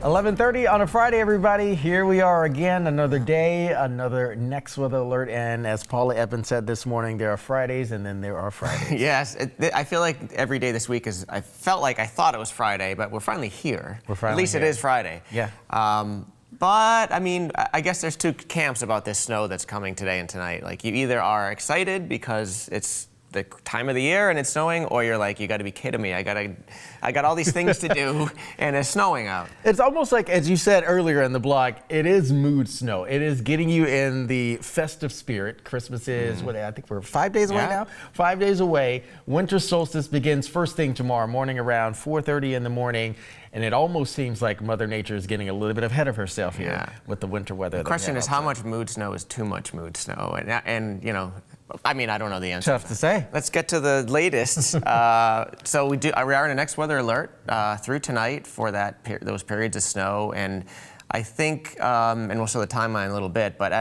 11:30 on a Friday, everybody. Here we are again, another day, another next weather alert. And as Paula Evans said this morning, there are Fridays and then there are Fridays. Yes, I feel like every day this week I thought it was Friday, but we're finally here. At least it is Friday. Yeah. But I mean, I guess there's two camps about this snow that's coming today and tonight. Like, you either are excited because it's the time of the year and it's snowing, or you're like, you got to be kidding me. I got all these things to do and it's snowing out. It's almost like, as you said earlier in the blog, it is mood snow. It is getting you in the festive spirit. Christmas is, I think we're 5 days away now? 5 days away. Winter solstice begins first thing tomorrow morning around 4:30 in the morning. And it almost seems like Mother Nature is getting a little bit ahead of herself here with the winter weather. The question is, how much mood snow is too much mood snow? And you know, I mean, I don't know the answer. Tough to say. Let's get to the latest. So we are in a next weather alert through tonight for those periods of snow, and I think, and we'll show the timeline a little bit, but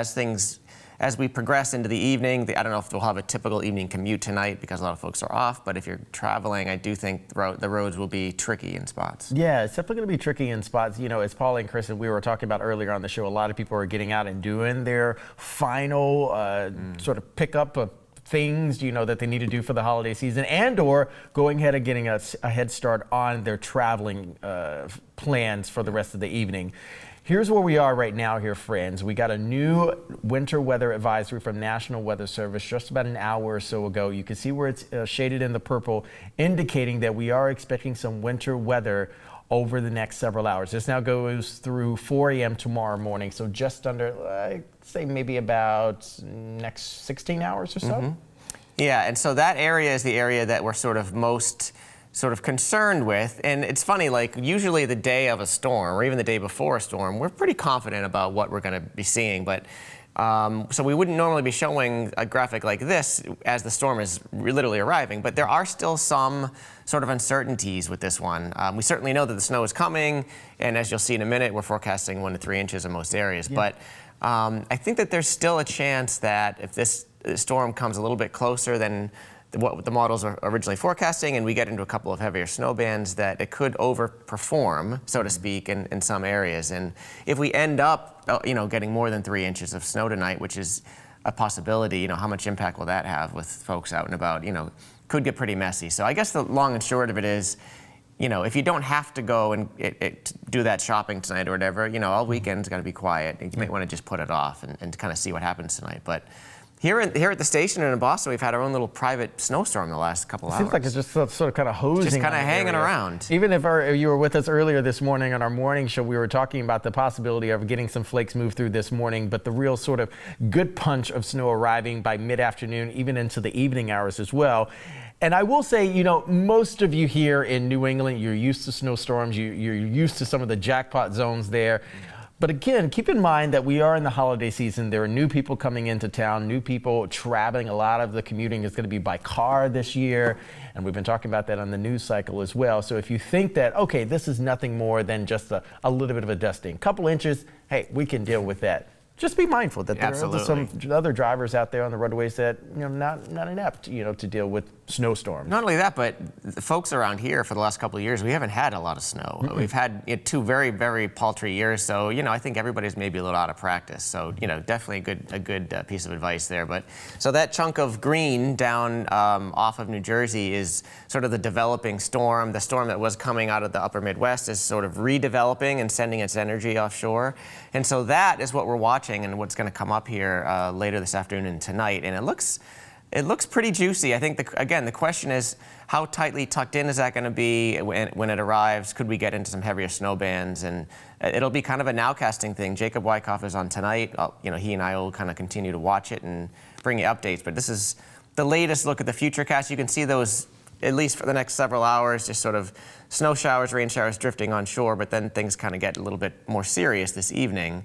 as we progress into the evening, I don't know if we'll have a typical evening commute tonight because a lot of folks are off, but if you're traveling, I do think the roads will be tricky in spots. Yeah, it's definitely going to be tricky in spots. You know, as Paul and Chris and we were talking about earlier on the show, a lot of people are getting out and doing their final sort of pickup of things, you know, that they need to do for the holiday season, and or going ahead and getting a head start on their traveling plans for the rest of the evening. Here's where we are right now here, friends. We got a new winter weather advisory from National Weather Service just about an hour or so ago. You can see where it's shaded in the purple, indicating that we are expecting some winter weather over the next several hours. This now goes through 4 a.m. tomorrow morning, so just under, I'd say maybe about next 16 hours or so. Yeah, and so that area is the area that we're most concerned with. And it's funny, like, usually the day of a storm or even the day before a storm, we're pretty confident about what we're going to be seeing. But so we wouldn't normally be showing a graphic like this as the storm is literally arriving, but there are still some sort of uncertainties with this one. We certainly know that the snow is coming, and as you'll see in a minute, we're forecasting 1 to 3 inches in most areas. Yeah. But I think that there's still a chance that if this storm comes a little bit closer than what the models are originally forecasting, and we get into a couple of heavier snow bands, that it could overperform, so to speak, in some areas. And if we end up, getting more than 3 inches of snow tonight, which is a possibility, how much impact will that have with folks out and about? Could get pretty messy. So I guess the long and short of it is, if you don't have to go and do that shopping tonight or whatever, all weekend's got to be quiet. You might want to just put it off and kind of see what happens tonight. But here at the station in Boston, we've had our own little private snowstorm the last couple hours. Seems like it's just sort of kind of hosing. Just kind of hanging around. Even if you were with us earlier this morning on our morning show, we were talking about the possibility of getting some flakes moved through this morning, but the real sort of good punch of snow arriving by mid-afternoon, even into the evening hours as well. And I will say, most of you here in New England, you're used to snowstorms. You're used to some of the jackpot zones there. But again, keep in mind that we are in the holiday season. There are new people coming into town, new people traveling. A lot of the commuting is going to be by car this year. And we've been talking about that on the news cycle as well. So if you think that, okay, this is nothing more than just a little bit of a dusting, couple inches, hey, we can deal with that. Just be mindful that there are some other drivers out there on the roadways that not inept to deal with snowstorms. Not only that, but the folks around here for the last couple of years, we haven't had a lot of snow. We've had 2 very, very paltry years, so I think everybody's maybe a little out of practice. So definitely a good piece of advice there. But so that chunk of green down off of New Jersey is sort of the developing storm. The storm that was coming out of the upper Midwest is sort of redeveloping and sending its energy offshore, and so that is what we're watching and what's going to come up here later this afternoon and tonight. And it looks pretty juicy. I think the question is, how tightly tucked in is that going to be when it arrives? Could we get into some heavier snow bands? And it'll be kind of a nowcasting thing. Jacob Wyckoff is on tonight. He and I will kind of continue to watch it and bring you updates. But this is the latest look at the futurecast. You can see those, at least for the next several hours, just sort of snow showers, rain showers drifting on shore. But then things kind of get a little bit more serious this evening.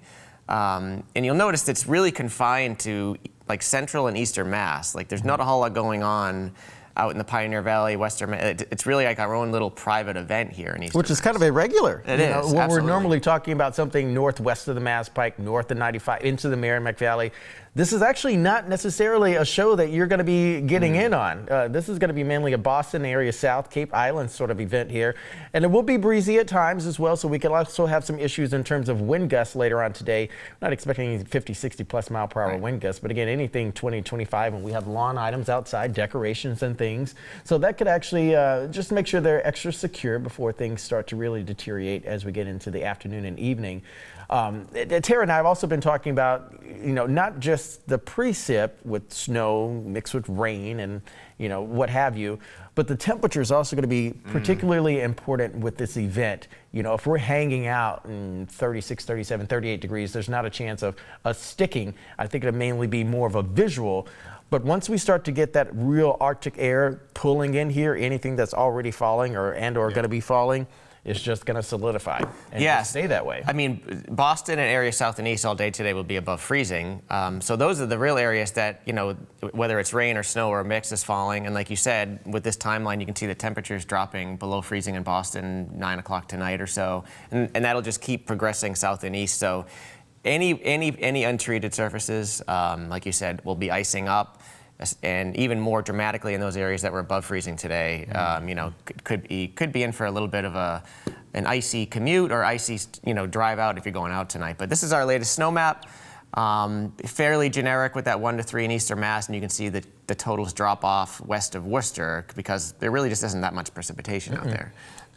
And you'll notice it's really confined to like central and eastern Mass. Like, there's not a whole lot going on out in the Pioneer Valley, Western. It's really like our own little private event here in Eastern Which is Mass. kind of irregular. It is, When we're absolutely. normally talking about something northwest of the Mass Pike, north of 95, into the Merrimack Valley, this is actually not necessarily a show that you're going to be getting in on. This is going to be mainly a Boston area, South Cape Islands sort of event here. And it will be breezy at times as well, so we can also have some issues in terms of wind gusts later on today. Not expecting 50, 60 plus mile per hour wind gusts, but again, anything 20, 25, and we have lawn items outside, decorations and things. So that could actually just make sure they're extra secure before things start to really deteriorate as we get into the afternoon and evening. Tara and I have also been talking about, not just the precip with snow mixed with rain and, what have you, but the temperature is also going to be particularly important with this event. If we're hanging out in 36, 37, 38 degrees, there's not a chance of us sticking. I think it'll mainly be more of a visual. But once we start to get that real Arctic air pulling in here, anything that's already falling or going to be falling, it's just going to solidify and just stay that way. I mean, Boston and areas south and east all day today will be above freezing. So those are the real areas that, whether it's rain or snow or a mix is falling. And like you said, with this timeline, you can see the temperatures dropping below freezing in Boston 9 o'clock tonight or so. And that'll just keep progressing south and east. So any untreated surfaces, like you said, will be icing up. And even more dramatically in those areas that were above freezing today, could be in for a little bit of an icy commute or icy, drive out if you're going out tonight. But this is our latest snow map, fairly generic with that 1 to 3 in Eastern Mass, and you can see the totals drop off west of Worcester because there really just isn't that much precipitation out there.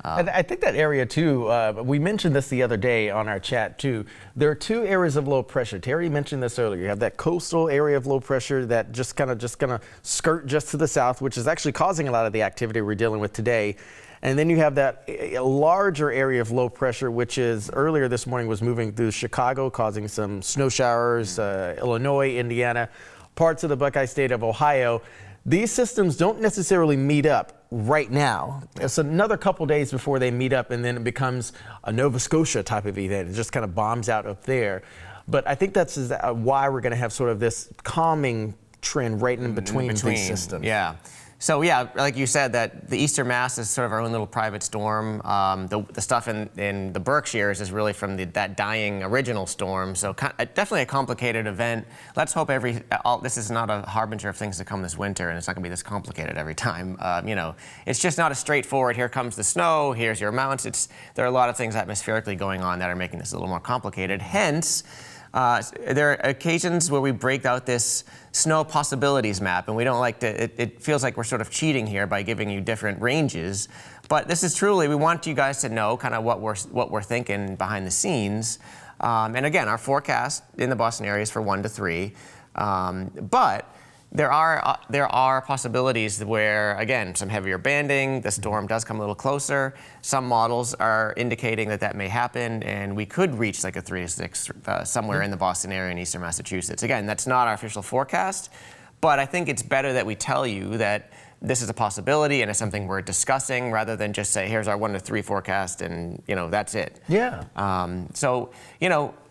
I think that area too, we mentioned this the other day on our chat too. There are 2 areas of low pressure. Terry mentioned this earlier. You have that coastal area of low pressure that just kind of skirt just to the south, which is actually causing a lot of the activity we're dealing with today. And then you have that larger area of low pressure, which is earlier this morning was moving through Chicago, causing some snow showers, Illinois, Indiana, parts of the Buckeye State of Ohio. These systems don't necessarily meet up right now. It's another couple days before they meet up, and then it becomes a Nova Scotia type of event. It just kind of bombs out up there. But I think that's why we're going to have sort of this calming trend right in between these systems. Yeah. So yeah, like you said, that the Eastern Mass is sort of our own little private storm. The stuff in the Berkshires is really from that dying original storm. So definitely a complicated event. Let's hope this is not a harbinger of things to come this winter, and it's not going to be this complicated every time. It's just not as straightforward. Here comes the snow. Here's your amounts. There are a lot of things atmospherically going on that are making this a little more complicated. Hence, there are occasions where we break out this snow possibilities map, and we don't like to, it feels like we're sort of cheating here by giving you different ranges. But this is truly, we want you guys to know kind of what we're thinking behind the scenes. And again, our forecast in the Boston area is for 1 to 3. But there are possibilities where, again, some heavier banding, the storm does come a little closer. Some models are indicating that may happen, and we could reach like a 3 to 6 somewhere in the Boston area in eastern Massachusetts. Again, that's not our official forecast, but I think it's better that we tell you that this is a possibility and it's something we're discussing rather than just say, here's our 1 to 3 forecast and, that's it. Yeah. So,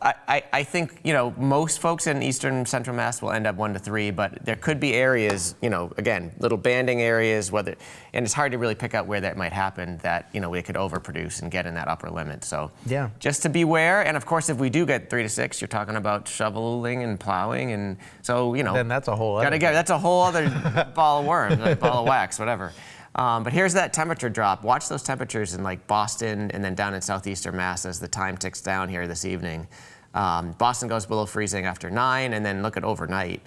I think, most folks in eastern central Mass will end up 1 to 3, but there could be areas, again, little banding areas, and it's hard to really pick out where that might happen that, we could overproduce and get in that upper limit. So yeah, just to beware. And of course, if we do get 3 to 6, you're talking about shoveling and plowing. And so, then that's a whole other that's a whole other ball of worms, like ball of wax, whatever. But here's that temperature drop. Watch those temperatures in like Boston and then down in southeastern Mass as the time ticks down here this evening. Boston goes below freezing after 9, and then look at overnight.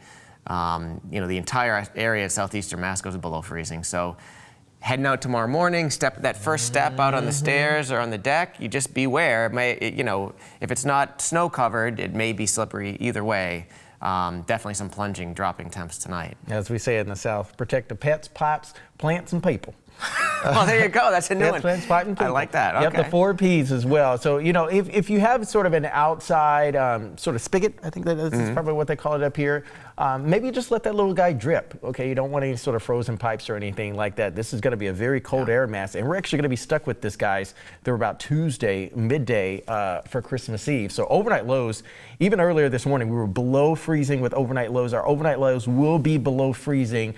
The entire area of southeastern Mass goes below freezing. So heading out tomorrow morning, that first step out on the stairs or on the deck, you just beware. If it's not snow covered, it may be slippery either way. Definitely some plunging, dropping temps tonight. As we say in the South, protect the pets, pipes, plants, and people. Well, there you go. That's a new one. Plants, pipe, and people. I like that. Okay. Yep, the 4 Ps as well. So, if you have sort of an outside sort of spigot, I think that's probably what they call it up here, maybe just let that little guy drip. Okay, you don't want any sort of frozen pipes or anything like that. This is going to be a very cold air mass, and we're actually going to be stuck with this, guys, through about Tuesday, midday for Christmas Eve. So overnight lows, even earlier this morning, we were below freezing with overnight lows. Our overnight lows will be below freezing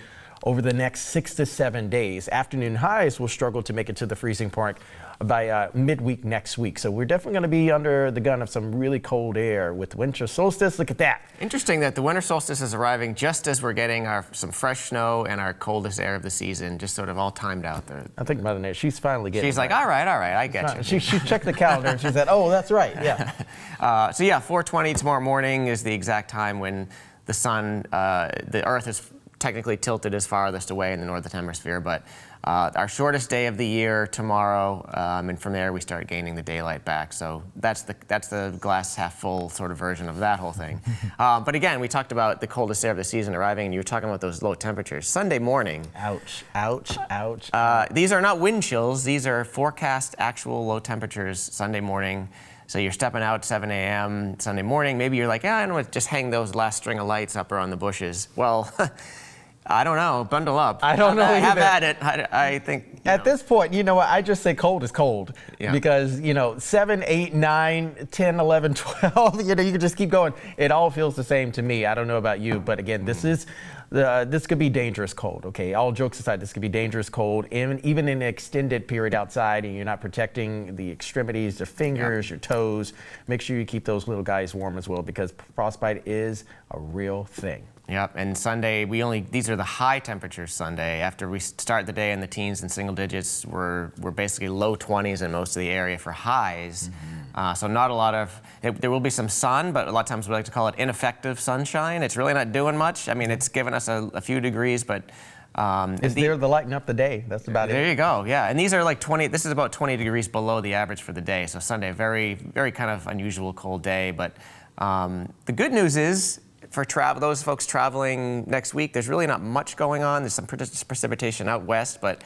over the next 6 to 7 days. Afternoon highs will struggle to make it to the freezing point by midweek next week. So we're definitely going to be under the gun of some really cold air with winter solstice. Look at that. Interesting that the winter solstice is arriving just as we're getting some fresh snow and our coldest air of the season, just sort of all timed out there. I think Mother Nature, she's finally getting She's like, all right, I get you. She checked the calendar and she said, oh, that's right, yeah. So yeah, 4:20 tomorrow morning is the exact time when the sun, the Earth is technically tilted as farthest away in the northern hemisphere, but our shortest day of the year tomorrow, and from there we start gaining the daylight back. So that's the glass half full sort of version of that whole thing. But again, we talked about the coldest day of the season arriving, and you were talking about those low temperatures. Sunday morning. Ouch, ouch, ouch. These are not wind chills. These are forecast actual low temperatures Sunday morning. So you're stepping out 7 a.m. Sunday morning. Maybe you're like, I don't want to just hang those last string of lights up around the bushes. Well, I don't know. Bundle up. I don't know either. Have at it. I think. At this point, you know what? I just say cold is cold. Yeah. Because, 7, 8, 9, 10, 11, 12, you can just keep going. It all feels the same to me. I don't know about you, but again, this could be dangerous cold, okay? All jokes aside, this could be dangerous cold, even in an extended period outside, and you're not protecting the extremities, the fingers, your toes. Make sure you keep those little guys warm as well, because frostbite is a real thing. Yep, and Sunday, these are the high temperatures Sunday. After we start the day in the teens and single digits, we're basically low 20s in most of the area for highs. So not a lot of, there will be some sun, but a lot of times we like to call it ineffective sunshine. It's really not doing much. I mean, it's given us a few degrees, but it's there to lighten up the day. That's about it. There you go. Yeah, and these are like 20. This is about 20 degrees below the average for the day. So Sunday, very, very kind of unusual cold day. But the good news is, for those folks traveling next week, there's really not much going on. There's some precipitation out west, but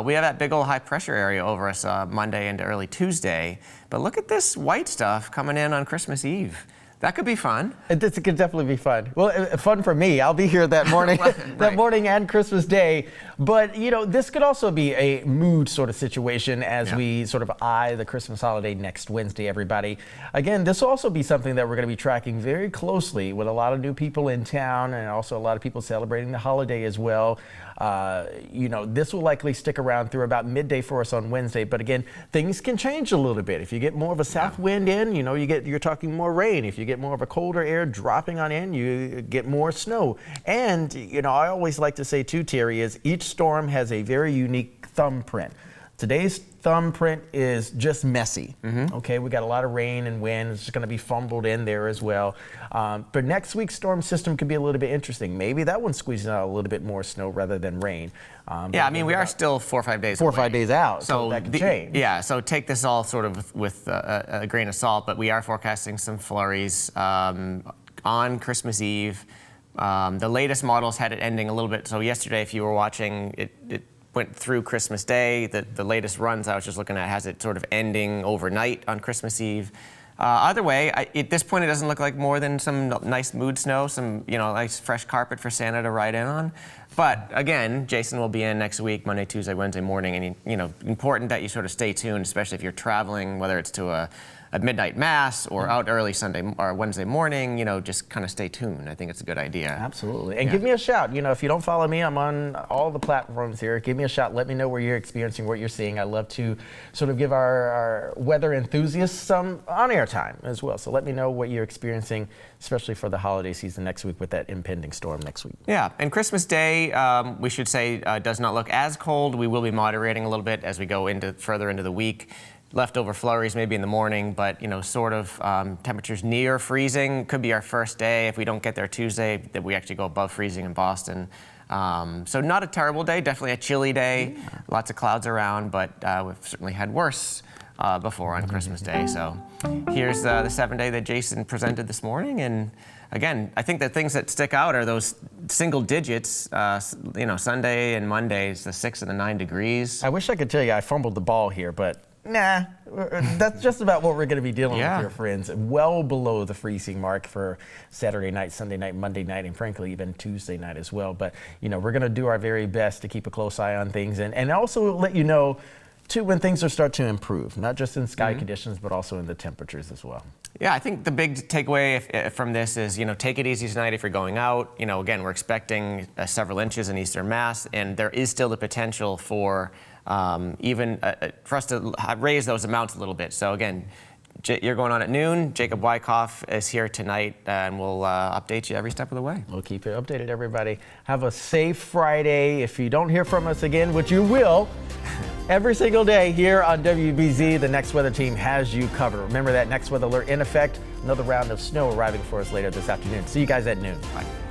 we have that big old high pressure area over us Monday into early Tuesday. But look at this white stuff coming in on Christmas Eve. That could be fun. It could definitely be fun. Well, fun for me. I'll be here that morning, that morning and Christmas Day. But, this could also be a mood sort of situation as we sort of eye the Christmas holiday next Wednesday, everybody. Again, this will also be something that we're going to be tracking very closely with a lot of new people in town and also a lot of people celebrating the holiday as well. This will likely stick around through about midday for us on Wednesday. But again, things can change a little bit. If you get more of a south wind in, you're talking more rain. If you get more of a colder air dropping on in, you get more snow. And, I always like to say too, Terry, is each storm has a very unique thumbprint. Today's thumbprint is just messy. Okay, we got a lot of rain and wind. It's going to be fumbled in there as well. But next week's storm system could be a little bit interesting. Maybe that one squeezes out a little bit more snow rather than rain. Yeah, I mean, we are still 4 or 5 days away. 4 or 5 days out, so that could change. Yeah, so take this all sort of with a grain of salt, but we are forecasting some flurries on Christmas Eve. The latest models had it ending a little bit. So yesterday, if you were watching, it went through Christmas Day. The latest runs I was just looking at has it sort of ending overnight on Christmas Eve. Either way, at this point, it doesn't look like more than some nice mood snow, some nice fresh carpet for Santa to ride in on. But again, Jason will be in next week, Monday, Tuesday, Wednesday morning, and important that you sort of stay tuned, especially if you're traveling, whether it's to a midnight mass or out early Sunday or Wednesday morning, just kind of stay tuned. I think it's a good idea. Absolutely. And give me a shout. If you don't follow me, I'm on all the platforms here. Give me a shout. Let me know where you're experiencing, what you're seeing. I love to sort of give our weather enthusiasts some on-air time as well. So let me know what you're experiencing, especially for the holiday season next week with that impending storm next week. Yeah, and Christmas Day, we should say, does not look as cold. We will be moderating a little bit as we go further into the week. Leftover flurries maybe in the morning, but sort of temperatures near freezing. Could be our first day. If we don't get there Tuesday, that we actually go above freezing in Boston. So not a terrible day, definitely a chilly day. Yeah. Lots of clouds around, but we've certainly had worse before on Christmas Day. So here's the 7-day that Jason presented this morning. And again, I think the things that stick out are those single digits, Sunday and Monday, it's the 6 and the 9 degrees. I wish I could tell you I fumbled the ball here, but nah, that's just about what we're going to be dealing with here, friends. Well below the freezing mark for Saturday night, Sunday night, Monday night, and frankly, even Tuesday night as well. But, we're going to do our very best to keep a close eye on things and also let you know, to when things are start to improve, not just in sky conditions, but also in the temperatures as well. Yeah, I think the big takeaway from this is, take it easy tonight if you're going out. Again, we're expecting several inches in eastern Mass, and there is still the potential for even for us to raise those amounts a little bit. So again, you're going on at noon. Jacob Wyckoff is here tonight, and we'll update you every step of the way. We'll keep you updated, everybody. Have a safe Friday. If you don't hear from us again, which you will, every single day here on WBZ, the Next Weather team has you covered. Remember that Next Weather alert in effect. Another round of snow arriving for us later this afternoon. See you guys at noon. Bye.